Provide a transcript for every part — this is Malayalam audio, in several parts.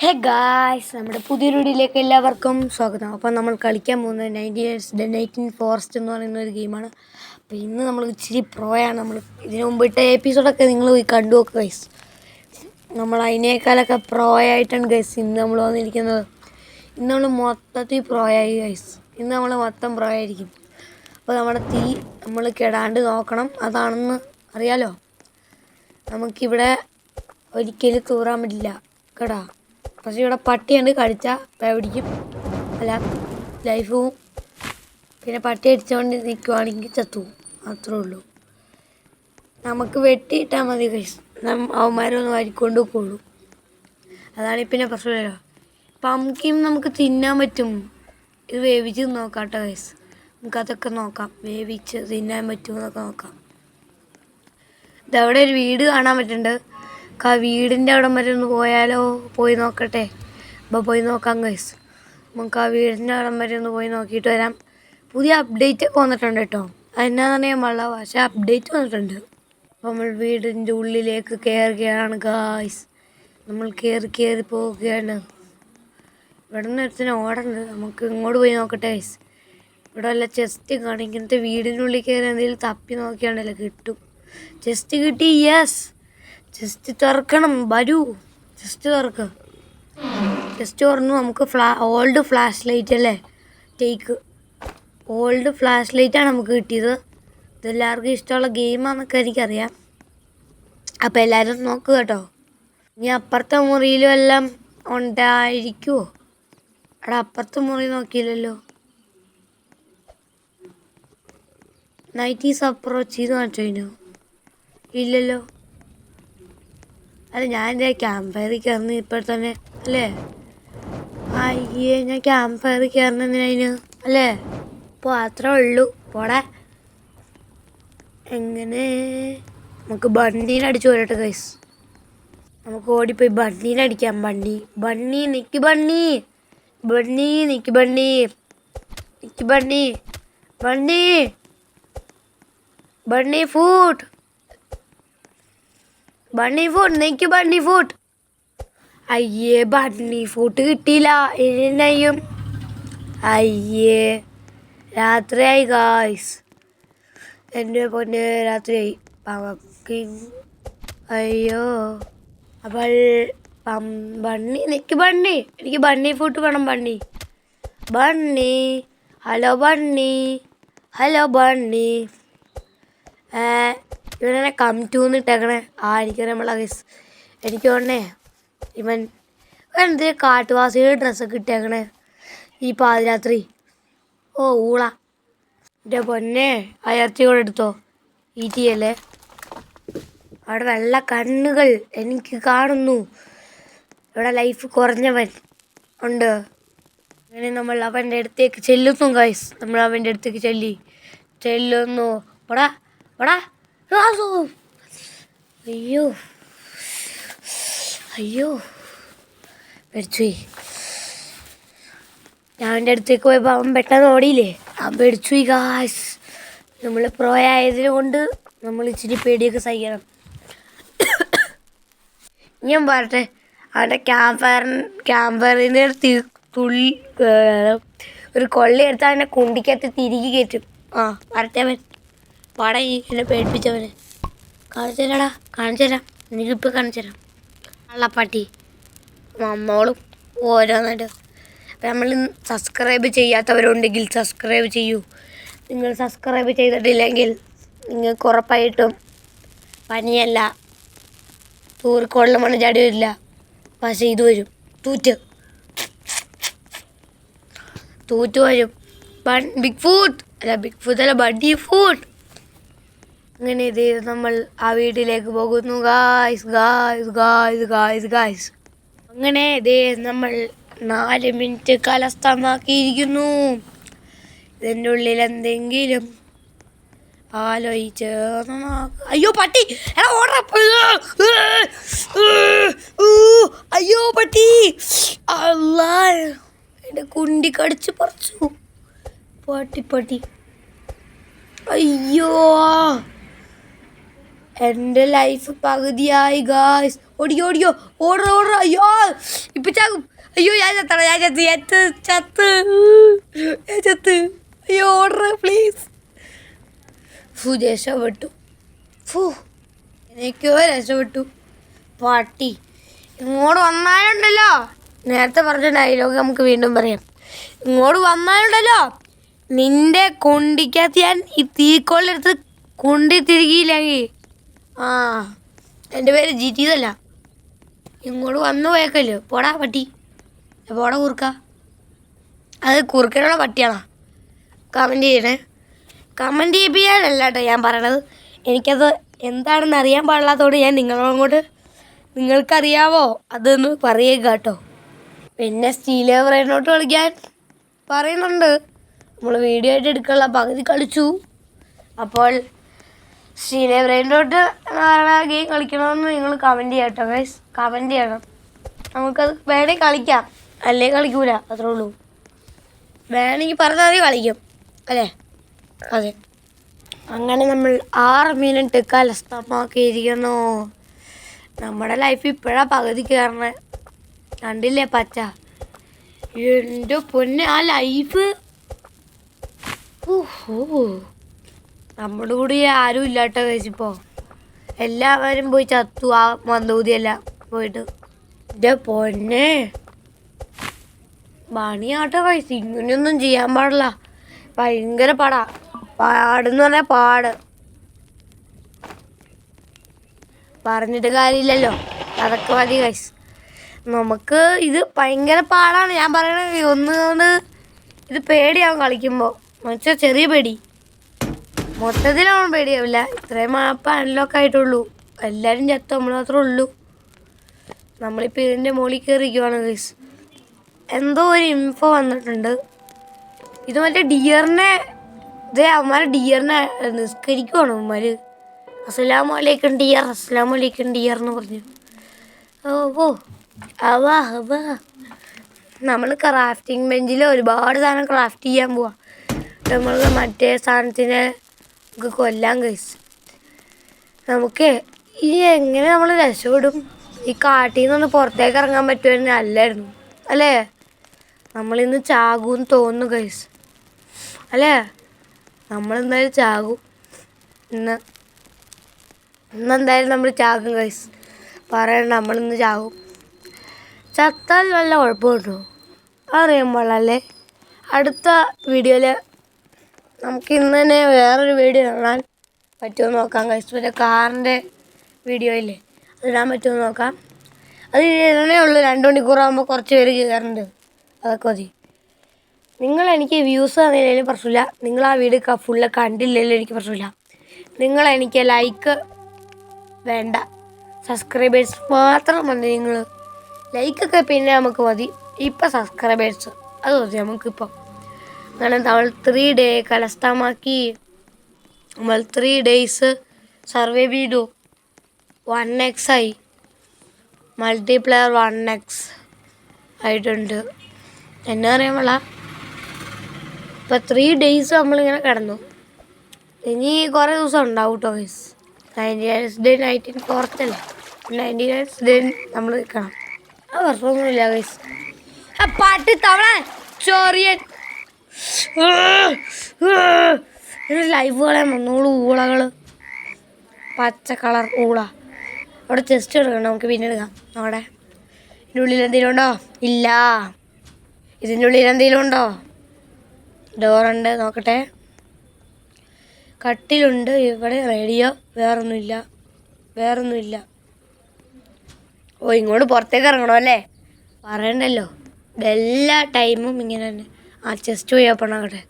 ഹേ ഗായ്സ്, നമ്മുടെ പുതിയൊരു വീഡിയോയിലേക്ക് എല്ലാവർക്കും സ്വാഗതം. അപ്പോൾ നമ്മൾ കളിക്കാൻ പോകുന്നത് 19 ഫോറസ്റ്റ് എന്ന് പറയുന്ന ഒരു ഗെയിമാണ്. അപ്പോൾ ഇന്ന് നമ്മൾ ഇച്ചിരി പ്രോയാണ്. നമ്മൾ ഇതിനു മുമ്പിട്ട എപ്പിസോഡൊക്കെ നിങ്ങൾ പോയി കണ്ടു നോക്കുക ഗൈസ്. നമ്മൾ അതിനേക്കാളൊക്കെ പ്രോ ആയിട്ടാണ് ഗൈസ് ഇന്ന് നമ്മൾ വന്നിരിക്കുന്നത്. ഇന്ന് നമ്മൾ മൊത്തത്തിൽ പ്രോ ആയി ഗൈസ്. ഇന്ന് നമ്മൾ മൊത്തം പ്രോ ആയിരിക്കും. അപ്പോൾ നമ്മുടെ തീ നമ്മൾ കെടാണ്ട് നോക്കണം. അതാണെന്ന് അറിയാലോ. നമുക്കിവിടെ ഒരിക്കലും തൂറാൻ പറ്റില്ല കേടാ. പക്ഷേ ഇവിടെ പട്ടിയുണ്ട്, കടിച്ചാൽ പേടിക്കും, അല്ല ലൈഫ് പോവും. പിന്നെ പട്ടി അടിച്ചുകൊണ്ട് നിൽക്കുവാണെങ്കിൽ ചത്തുപോവും, അത്രേ ഉള്ളൂ. നമുക്ക് വെട്ടിയിട്ടാൽ മതി ഗൈസ്, അവന്മാരൊന്ന് വാരിക്കൊണ്ട് പോകുള്ളൂ. അതാണ് പിന്നെ പ്രശ്നമില്ലല്ലോ. പംകിൻ നമുക്ക് തിന്നാൻ പറ്റും. ഇത് വേവിച്ച് നോക്കാം കേട്ടോ ഗൈസ്. നമുക്കതൊക്കെ നോക്കാം, വേവിച്ച് തിന്നാൻ പറ്റുമെന്നൊക്കെ നോക്കാം. ഇതവിടെ ഒരു വീട് കാണാൻ പറ്റുന്നുണ്ട്. വീടിൻ്റെ അവിടം വരെ ഒന്ന് പോയാലോ? പോയി നോക്കട്ടെ. അപ്പോൾ പോയി നോക്കാം ഗൈസ്. നമുക്ക് ആ വീടിൻ്റെ അവിടം വരെ ഒന്ന് പോയി നോക്കിയിട്ട് വരാം. പുതിയ അപ്ഡേറ്റ് ഒക്കെ വന്നിട്ടുണ്ട് കേട്ടോ. അതെന്നാന്ന് ഞാൻ വളരെ പക്ഷേ അപ്ഡേറ്റ് വന്നിട്ടുണ്ട്. അപ്പോൾ നമ്മൾ വീടിൻ്റെ ഉള്ളിലേക്ക് കയറുകയാണ് ഗൈസ്. നമ്മൾ കയറി പോവുകയാണ്. ഇവിടെ നിന്ന് ഒരുത്തിന് ഓടുന്നുണ്ട്. നമുക്ക് ഇങ്ങോട്ട് പോയി നോക്കട്ടെ ഗൈസ്. ഇവിടെ വല്ല ചെസ്റ്റ് കാണും. ഇങ്ങനത്തെ വീടിൻ്റെ ഉള്ളിൽ കയറി എന്തെങ്കിലും തപ്പി നോക്കിയാണല്ലോ കിട്ടും. ചെസ്റ്റ് കിട്ടി, യെസ്. ജസ്റ്റ് തുറക്കണം, വരൂ. ജസ്റ്റ് തുറക്കുക. ജസ്റ്റ് തുറന്നു. നമുക്ക് ഓൾഡ് ഫ്ലാഷ് ലൈറ്റ് അല്ലേ, ടേക്ക്. ഓൾഡ് ഫ്ലാഷ് ലൈറ്റാണ് നമുക്ക് കിട്ടിയത്. ഇതെല്ലാവർക്കും ഇഷ്ടമുള്ള ഗെയിമാണെന്നൊക്കെ എനിക്കറിയാം. അപ്പോൾ എല്ലാവരും നോക്കുക കേട്ടോ. ഇനി അപ്പുറത്തെ മുറിയിലും എല്ലാം ഉണ്ടായിരിക്കുമോ? അവിടെ അപ്പുറത്തെ മുറി നോക്കിയില്ലല്ലോ. നൈറ്റ് ഈസ് അപ്രോച്ച് ചെയ്ത് കാണിച്ചോ? ഇല്ലല്ലോ. അല്ല, ഞാൻ എൻ്റെ ക്യാമ്പ് ഫയറിൽ കയറുന്ന ഇപ്പോൾ തന്നെ അല്ലേ? അയ്യേ, ഞാൻ ക്യാമ്പ് ഫയറിൽ കയറുന്നതിന് അല്ലേ? അപ്പോൾ അത്രേ ഉള്ളൂ. പോടെ എങ്ങനെ നമുക്ക് ബണ്ണീനെ അടിച്ചു പോരട്ടെ ഗൈസ്. നമുക്ക് ഓടിപ്പോയി ബണ്ണീനെ അടിക്കാം. ബണ്ണി നിക്ക്, ബണ്ണി നിക്ക്, ബണ്ണി ഫുഡ് നിക്ക്, ബണ്ണി ഫുഡ്. അയ്യേ, ബണ്ണി ഫുഡ് കിട്ടിയില്ല. ഇനിയും അയ്യേ, രാത്രിയായി ഗായ്സ്. എൻ്റെ പൊന്നെ, രാത്രിയായി. പവക്കിൻ അയ്യോ. അപ്പോൾ ബണ്ണി നിക്ക്, എനിക്ക് ബണ്ണി ഫുഡ് വേണം. Bunny hello bunny. ഇവനെ കം ടു എന്ന് ഇട്ടേക്കണേ. എനിക്കറിയാം നമ്മളെ ഗൈസ്. എനിക്ക് തോന്നണേ ഇവൻ എന്ത് കാട്ടുവാസിയുടെ ഡ്രസ്സൊക്കെ ഇട്ടേക്കണേ ഈ പാതിരാത്രി. ഓ ഊള. എൻ്റെ പൊന്നെ, ആ ഇറച്ചി കൂടെ എടുത്തോ. ഈറ്റിയല്ലേ. അവിടെ വെള്ള കണ്ണുകൾ എനിക്ക് കാണുന്നു. ഇവിടെ ലൈഫ് കുറഞ്ഞവൻ ഉണ്ട്. അങ്ങനെ നമ്മൾ അവൻ്റെ അടുത്തേക്ക് ചെല്ലുന്നു ഗൈസ്. നമ്മൾ അവൻ്റെ അടുത്തേക്ക് ചെല്ലുന്നു. പടാ അയ്യോ പേടിച്ചുപോയി. ഞാൻ അവൻ്റെ അടുത്തേക്ക് പോയപ്പോൾ അവൻ പെട്ടെന്ന് ഓടിയില്ലേ. അവൻ പേടിച്ചുപോയി ഗായ്സ്. നമ്മൾ പ്രോ ആയതിനെ കൊണ്ട് നമ്മൾ ഇച്ചിരി പേടിയൊക്കെ സഹിക്കണം. ഞാൻ പറട്ടെ, അവൻ്റെ ക്യാമ്പ് ഫയറിൻ്റെ തുള്ളി ഒരു കൊള്ളി എടുത്ത് അവനെ കുണ്ടിക്കകത്ത് തിരികെ കയറ്റും. വരട്ടെ അവൻ. പാടാ, എന്നെ പേടിപ്പിച്ചവനെ. കാണിച്ചു തരാം. എനിക്കിപ്പോൾ കാണിച്ചു തരാം. കള്ളപ്പാട്ടി നമ്മളും ഓരോന്നായിട്ട്. അപ്പം നമ്മൾ സബ്സ്ക്രൈബ് ചെയ്യാത്തവരുണ്ടെങ്കിൽ സബ്സ്ക്രൈബ് ചെയ്യൂ. നിങ്ങൾ സബ്സ്ക്രൈബ് ചെയ്തിട്ടില്ലെങ്കിൽ നിങ്ങൾക്ക് ഉറപ്പായിട്ടും പനിയല്ല, തൂറിക്കൊള്ള മണ്ണ് ചാടി വരില്ല, പക്ഷേ ഇത് വരും. തൂറ്റ് വരും. ബിഗ് ഫുഡ് അല്ല, ബഡി ഫുഡ്. അങ്ങനെ ഇത് നമ്മൾ ആ വീട്ടിലേക്ക് പോകുന്നു ഗായ്സ്. അങ്ങനെ ഇതേ നമ്മൾ 4 മിനിറ്റ് കലസ്ഥമാക്കിയിരിക്കുന്നു. ഇതിൻ്റെ ഉള്ളിൽ എന്തെങ്കിലും ആലോചിച്ച് അയ്യോ പട്ടി, അയ്യോ പട്ടി, അല്ലാ എൻ്റെ കുണ്ടി കടിച്ച് പറിച്ചു. പട്ടി അയ്യോ, എൻ്റെ ലൈഫ് പകുതിയായി ഗായ്സ്. ഓടിക്കോ ഓടിക്കോ, ഓർഡർ ഓർഡർ. അയ്യോ ഇപ്പം ചാകും. അയ്യോ ഞാൻ ചത്തട, ഞാൻ ചത്ത് ചത്ത് ഞാൻ ചത്ത്. അയ്യോ ഓർഡർ പ്ലീസ്. രക്ഷപ്പെട്ടു. എനിക്കോ രക്ഷപ്പെട്ടു. പട്ടി ഇങ്ങോട്ട് വന്നാലുണ്ടല്ലോ, നേരത്തെ പറഞ്ഞ ഡയലോഗ് നമുക്ക് വീണ്ടും പറയാം. ഇങ്ങോട്ട് വന്നാലുണ്ടല്ലോ നിന്റെ കുണ്ടിക്കകത്ത് ഞാൻ ഈ തീക്കോളെടുത്ത് കുണ്ടി തിരികിയില്ലെങ്കിൽ എൻ്റെ പേര് ജിറ്റിതല്ല. ഇങ്ങോട്ട് വന്നു പോയേക്കല്ലോ. പോടാ പട്ടി, പോടാ കുറുക്ക. അത് കുറുക്കനുള്ള പട്ടിയാണോ? കമൻറ്റ് ചെയ്യണേ. കമൻറ്റ് ചെയ്യിപ്പിക്കാനല്ല കേട്ടോ ഞാൻ പറയണത്. എനിക്കത് എന്താണെന്ന് അറിയാൻ പാടില്ലാത്തതുകൊണ്ട് ഞാൻ നിങ്ങളോട് നിങ്ങൾക്കറിയാവോ അതൊന്ന് പറയുക കേട്ടോ. പിന്നെ സ്റ്റീൽ ബ്രെയിനോട്ട് കളിക്കാൻ പറയുന്നുണ്ട്. നമ്മൾ വീഡിയോ ആയിട്ട് എടുക്കാനുള്ള പകുതി കളിച്ചു. അപ്പോൾ സ്റ്റീൽ ബ്രെയിനോട്ട് ഗെയിം കളിക്കണമെന്ന് നിങ്ങൾ കമൻറ്റ് ചെയ്യാം കേട്ടോ ഗൈസ്. കമൻറ്റ് ചെയ്യണം. നമുക്കത് വേണമെങ്കിൽ കളിക്കാം, അല്ലെങ്കിൽ കളിക്കൂല, അത്രേ ഉള്ളൂ. വേണമെങ്കിൽ പറഞ്ഞാൽ മതി കളിക്കും അല്ലേ? അതെ. അങ്ങനെ നമ്മൾ 6 മിനിറ്റ് കലസ്ഥമാക്കിയിരിക്കുന്നു. നമ്മുടെ ലൈഫ് ഇപ്പോഴാണ് പകുതി കയറണേ. കണ്ടില്ലേ പച്ച? എൻ്റെ പൊന്നെ ആ ലൈഫ്. നമ്മുടെ കൂടെ ആരും ഇല്ലാട്ടോ കഴിച്ചിപ്പോൾ. എല്ലാവരും പോയി ചത്തു. ആ മന്ദൂതിയെല്ലാം പോയിട്ട്. എൻ്റെ പൊന്നെ പണിയാട്ടോ കഴിച്ചു. ഇങ്ങനെയൊന്നും ചെയ്യാൻ പാടില്ല. ഭയങ്കര പാടെന്ന് പറഞ്ഞാൽ പാട്. പറഞ്ഞിട്ട് കാര്യമില്ലല്ലോ, അതൊക്കെ മതി ഗൈസ്. നമുക്ക് ഇത് ഭയങ്കര പാടാണ്. ഞാൻ പറയണത് ഒന്നുകൊണ്ട് ഇത് പേടിയാവും കളിക്കുമ്പോൾ. എന്നുവെച്ചാൽ ചെറിയ പേടി, മൊത്തത്തിലാവും പേടിയാവില്ല. ഇത്രയും മാപ്പ് അൺലോക്ക് ആയിട്ടുള്ളൂ. എല്ലാവരും ചത്തു, നമ്മൾ മാത്രമേ ഉള്ളൂ. നമ്മളിപ്പോൾ ഇതിൻ്റെ മുകളിൽ കയറിയിരിക്കുവാണ് ഗൈസ്. എന്തോ ഒരു ഇൻഫോ വന്നിട്ടുണ്ട്. ഇത് മറ്റേ ഡിയറിനെ അവന്മാർ ഡിയറിനെ നിസ്കരിക്കുവാണ് അവന്മാർ. അസ്സലാമു അലൈക്കും ഡിയർ, അസ്സലാമു അലൈക്കും ഡിയർ എന്ന് പറഞ്ഞു. നമ്മൾ ക്രാഫ്റ്റിംഗ് ബെഞ്ചിൽ ഒരുപാട് സാധനം ക്രാഫ്റ്റ് ചെയ്യാൻ പോവാം. നമ്മൾ മറ്റേ സാധനത്തിനെ നമുക്ക് കൊല്ലാൻ കഴിച്ചു. നമുക്ക് ഈ എങ്ങനെ നമ്മൾ രക്ഷപ്പെടും? ഈ കാട്ടിൽ നിന്നൊന്ന് പുറത്തേക്ക് ഇറങ്ങാൻ പറ്റുമായിരുന്നു അല്ലായിരുന്നു അല്ലേ? നമ്മളിന്ന് ചാകുമെന്ന് തോന്നുന്നു ഗൈസ് അല്ലേ? നമ്മളെന്തായാലും ചാകും. ഇന്നെന്തായാലും നമ്മൾ ചാകും ഗൈസ്. പറയണ്ട, നമ്മളിന്ന് ചാകും. ചത്താൽ വല്ല കുഴപ്പമുണ്ടോ അറിയുമ്പോഴല്ലേ? അടുത്ത വീഡിയോയിൽ നമുക്ക് ഇന്ന് തന്നെ വേറൊരു വീഡിയോ കാണാൻ പറ്റുമോ നോക്കാം ഗൈസ്. മറ്റേ കാറിൻ്റെ വീഡിയോ ഇല്ലേ, അതിടാൻ പറ്റുമോ നോക്കാം. അത് ഇടണേ ഉള്ളൂ. 2 മണിക്കൂറാകുമ്പോൾ കുറച്ച് പേര് കയറുന്നുണ്ട്. അതൊക്കെ മതി. നിങ്ങളെനിക്ക് വ്യൂസ് തന്നില്ലെങ്കിലും പ്രശ്നമില്ല. നിങ്ങൾ ആ വീഡിയോ ഫുള്ള് കണ്ടില്ലെങ്കിലും എനിക്ക് പ്രശ്നമില്ല. നിങ്ങളെനിക്ക് ലൈക്ക് വേണ്ട, സബ്സ്ക്രൈബേഴ്സ് മാത്രം മതി. നിങ്ങൾ ലൈക്കൊക്കെ പിന്നെ നമുക്ക് മതി. ഇപ്പം സബ്സ്ക്രൈബേഴ്സ് അത് മതി നമുക്കിപ്പം. അങ്ങനെ നമ്മൾ 3 ഡേ കലസ്ഥമാക്കി. നമ്മൾ 3 ഡേയ്സ് സർവൈവ് ചെയ്തു. 1x ആയി. മൾട്ടിപ്ലെയർ 1x ആയിട്ടുണ്ട്. എന്നാ അറിയാമല്ല. ഇപ്പം 3 ഡേയ്സ് നമ്മളിങ്ങനെ കിടന്നു. ഇനി കുറേ ദിവസം ഉണ്ടാവും കേട്ടോ ഗൈസ്. 99th ഡേ 19th അല്ലേ? 99th ഡേ നമ്മൾ നിൽക്കണം. ആ വർഷമൊന്നുമില്ല ഗൈസ്. ആ പാട്ട് തവള ചോറിയൻ ലൈഫ് കളയാൻ വന്നോളൂ. ഊളകൾ, പച്ച കളർ ഊള. അവിടെ ചെസ്റ്റ് എടുക്കണം, നമുക്ക് പിന്നെ എടുക്കാം. അവിടെ ഇതിൻ്റെ ഉള്ളിൽ എന്തെങ്കിലും ഉണ്ടോ? ഇല്ല. ഇതിൻ്റെ ഉള്ളിൽ എന്തെങ്കിലും ഉണ്ടോ? ഡോറുണ്ട്, നോക്കട്ടെ. കട്ടിലുണ്ട്. ഇവിടെ റേഡിയോ. വേറൊന്നുമില്ല. ഓ ഇങ്ങോട്ട് പുറത്തേക്ക് ഇറങ്ങണം അല്ലേ? പറയണ്ടല്ലോ, എല്ലാ ടൈമും ഇങ്ങനെ തന്നെ. ആ ചെസ്റ്റ് പോയി ഓപ്പൺ ആകട്ടെ.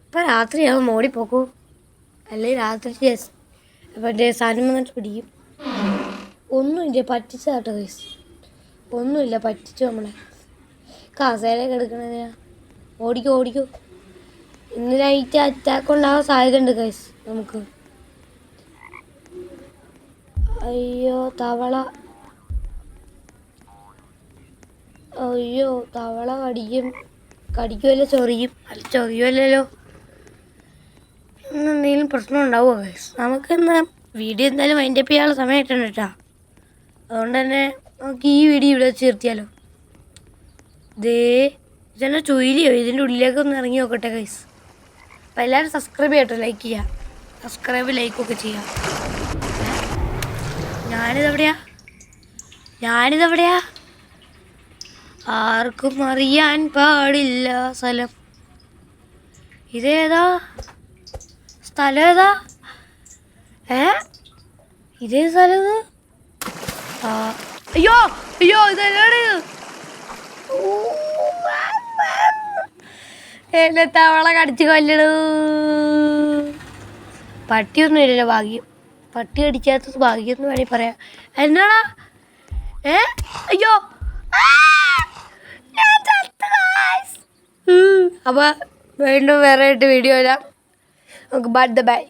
ഇപ്പം രാത്രിയാവും, ഓടിപ്പോക്കൂ. അല്ലെങ്കിൽ രാത്രി മറ്റേ സാധനം വന്നിട്ട് പിടിക്കും. ഒന്നുമില്ല, പറ്റിച്ചാട്ടോ ഗൈസ്. ഒന്നുമില്ല, പറ്റിച്ചു നമ്മളെ. കസേരയൊക്കെ എടുക്കണതിനാ. ഓടിക്കോ. ഇന്ന് നൈറ്റ് അറ്റാക്ക് ഉണ്ടാകാൻ സാധ്യതയുണ്ട് ഗൈസ് നമുക്ക്. അയ്യോ തവള കടിക്കുമല്ലോ. ചൊറിയുമല്ലോ. എന്തെങ്കിലും പ്രശ്നം ഉണ്ടാവുമോ ഗൈസ്? നമുക്കിന്ന് വീഡിയോ എന്തായാലും വൈൻഡപ്പ് ചെയ്യാനുള്ള സമയമായിട്ടുണ്ട് കേട്ടോ. അതുകൊണ്ട് തന്നെ നമുക്ക് ഈ വീഡിയോ ഇവിടെ വെച്ച് നിർത്തിയാലോ. ഇതെന്നെ ചൊയിലിയോ, ഇതിൻ്റെ ഉള്ളിലേക്കൊന്ന് ഇറങ്ങി നോക്കട്ടെ ഗൈസ്. അപ്പോൾ എല്ലാവരും സബ്സ്ക്രൈബ് ചെയ്യട്ടോ, ലൈക്ക് ചെയ്യുക, സബ്സ്ക്രൈബ് ലൈക്കൊക്കെ ചെയ്യുക. ഞാനിതെവിടെയാ? ആർക്കും അറിയാൻ പാടില്ല സ്ഥലം. ഇതേതാ സ്ഥലം? ഏതാ ഇതേ സ്ഥലം? അയ്യോ ഇതെല്ലാം എന്നെ തവള കടിച്ച് കൊല്ലണു. പട്ടിയൊന്നും ഇല്ലല്ലോ, ഭാഗ്യം. പട്ടി കടിക്കാത്തത് ഭാഗ്യം എന്ന് വേണമെങ്കിൽ പറയാം. എന്നാടാ അയ്യോ അപ്പോൾ വീണ്ടും വേറെ ആയിട്ട് വീഡിയോ വരാം. നമുക്ക് ബൈ.